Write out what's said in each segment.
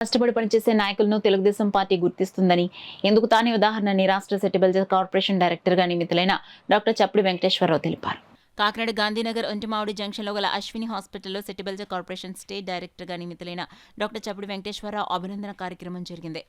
కష్టపడి పనిచేసే నాయకులను తెలుగుదేశం పార్టీ గుర్తిస్తుందని, ఎందుకు తానే ఉదాహరణని రాష్ట్ర సెటిల్మెంట్ కార్పొరేషన్ డైరెక్టర్గా నియమితులైన డాక్టర్ చప్పిడి వెంకటేశ్వరరావు తెలిపారు. కాకినాడ గాంధీనగర్ ఒంటిమామిడి జంక్షన్లో గల అశ్విని హాస్పిటల్లో సెటిల్మెంట్ కార్పొరేషన్ స్టేట్ డైరెక్టర్గా నియమితులైన డాక్టర్ చప్పిడి వెంకటేశ్వరరావు అభినందన కార్యక్రమం జరిగింది.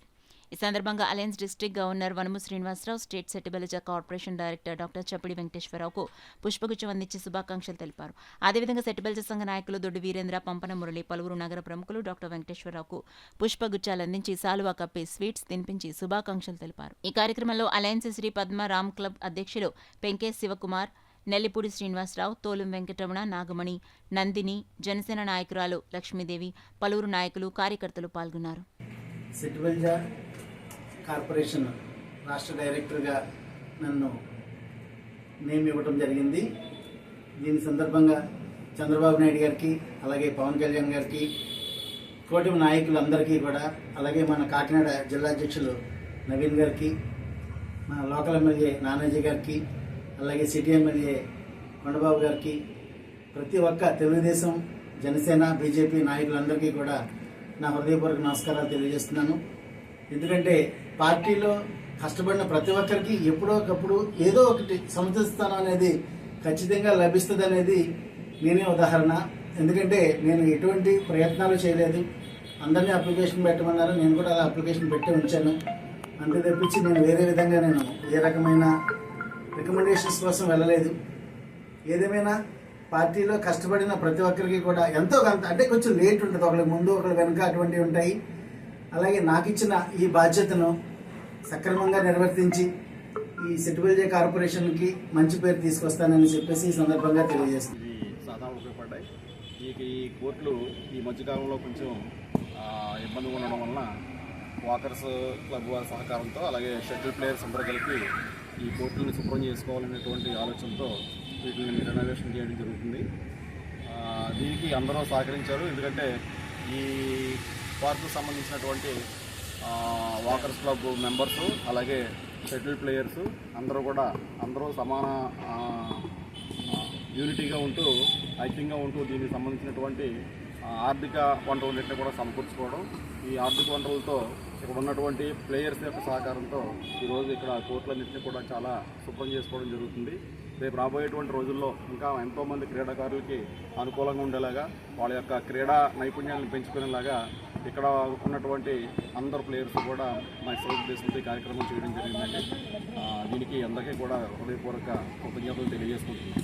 ఈ సందర్భంగా అలయన్స్ డిస్ట్రిక్ట్ గవర్నర్ వనము Srinivasarao, state settlement corporation director doctor Chappidi వెంకటేశ్వరరావుకు పుష్పగుచ్చం అందించి శుభాకాంక్షలు తెలిపారు. అదేవిధంగా సెటిల్మెంట్ సంఘ నాయకులు దొడ్డి వీరేంద్ర, పంపన మురళి, పలువురు నగర ప్రముఖులు డాక్టర్ వెంకటేశ్వరరావుకు పుష్పగుచ్చాలు అందించి సాలువా కప్పి స్వీట్స్ తినిపించి శుభాకాంక్షలు తెలిపారు. ఈ కార్యక్రమంలో అలయన్స్ శ్రీ పద్మ రామ్ క్లబ్ అధ్యక్షులు పెంకే శివకుమార్, నెల్లిపూడి శ్రీనివాసరావు, తోలుం వెంకటరమణ, నాగమణి, నందిని, జనసేన నాయకురాలు లక్ష్మీదేవి, పలువురు నాయకులు, కార్యకర్తలు పాల్గొన్నారు. సెటిల్మెంట్ కార్పొరేషన్ రాష్ట్ర డైరెక్టర్గా నన్ను ఇవ్వడం జరిగింది. దీని సందర్భంగా చంద్రబాబు నాయుడు గారికి, అలాగే పవన్ కళ్యాణ్ గారికి, కూటమి నాయకులందరికీ కూడా, అలాగే మన కాకినాడ జిల్లా అధ్యక్షులు నవీన్ గారికి, మన లోకల్ ఎమ్మెల్యే నానాజీ గారికి, అలాగే సిటీ ఎమ్మెల్యే కొండబాబు గారికి, ప్రతి ఒక్క తెలుగుదేశం, జనసేన, బీజేపీ నాయకులందరికీ కూడా నా హృదయపూర్వక నమస్కారాలు తెలియజేస్తున్నాను. ఎందుకంటే పార్టీలో కష్టపడిన ప్రతి ఒక్కరికి ఎప్పుడో ఒకప్పుడు ఏదో ఒకటి సముచిత స్థానం అనేది ఖచ్చితంగా లభిస్తుంది అనేది నేనే ఉదాహరణ. ఎందుకంటే నేను ఎటువంటి ప్రయత్నాలు చేయలేదు. అందరినీ అప్లికేషన్ పెట్టమన్నారు, నేను కూడా అలా అప్లికేషన్ పెట్టి ఉంచాను. అంతే తప్పించి నేను వేరే విధంగా నేను ఏ రకమైన రికమెండేషన్స్ కోసం వెళ్ళలేదు. ఏదేమైనా పార్టీలో కష్టపడిన ప్రతి ఒక్కరికి కూడా ఎంతో కొంత, అంటే కొంచెం లేట్ ఉంటుంది, ఒకరికి ముందు ఒకరి వెనుక అటువంటివి ఉంటాయి. అలాగే నాకు ఇచ్చిన ఈ బాధ్యతను సక్రమంగా నిర్వర్తించి ఈ సెటిల్మెంట్ కార్పొరేషన్కి మంచి పేరు తీసుకొస్తానని చెప్పేసి ఈ సందర్భంగా తెలియజేస్తుంది. సాధారణ ఉపయోగపడ్డాయి. ఈ కోర్టులు ఈ మధ్యకాలంలో కొంచెం ఇబ్బందిగా ఉండడం వలన వాకర్స్ క్లబ్ వారి సహకారంతో, అలాగే షటిల్ ప్లేయర్స్ అందరూ కలిపి ఈ కోర్టులను శుభ్రం చేసుకోవాలనేటువంటి ఆలోచనతో వీటిని రెనోవేషన్ చేయడం జరుగుతుంది. దీనికి అందరూ సహకరించారు. ఎందుకంటే ఈ పార్కుకు సంబంధించినటువంటి వాకర్స్ క్లబ్ మెంబర్సు, అలాగే షటిల్ ప్లేయర్సు అందరూ సమాన యూనిటీగా ఉంటూ, ఐక్యంగా ఉంటూ దీనికి సంబంధించినటువంటి ఆర్థిక వనరులన్నింటినీ కూడా సమకూర్చుకోవడం, ఈ ఆర్థిక వనరులతో ఇక్కడ ఉన్నటువంటి ప్లేయర్స్ యొక్క సహకారంతో ఈరోజు ఇక్కడ కోర్టులన్నింటినీ కూడా చాలా శుభ్రం చేసుకోవడం జరుగుతుంది. రేపు రాబోయేటువంటి రోజుల్లో ఇంకా ఎంతోమంది క్రీడాకారులకి అనుకూలంగా ఉండేలాగా, వాళ్ళ యొక్క క్రీడా నైపుణ్యాలను పెంచుకునేలాగా ఇక్కడ ఉన్నటువంటి అందరు ప్లేయర్స్ కూడా మా ఉద్దేశంతో ఈ కార్యక్రమం చేయడం జరిగిందండి. దీనికి అందరికీ కూడా హృదయపూర్వక కృతజ్ఞతలు తెలియజేసుకుంటున్నాను.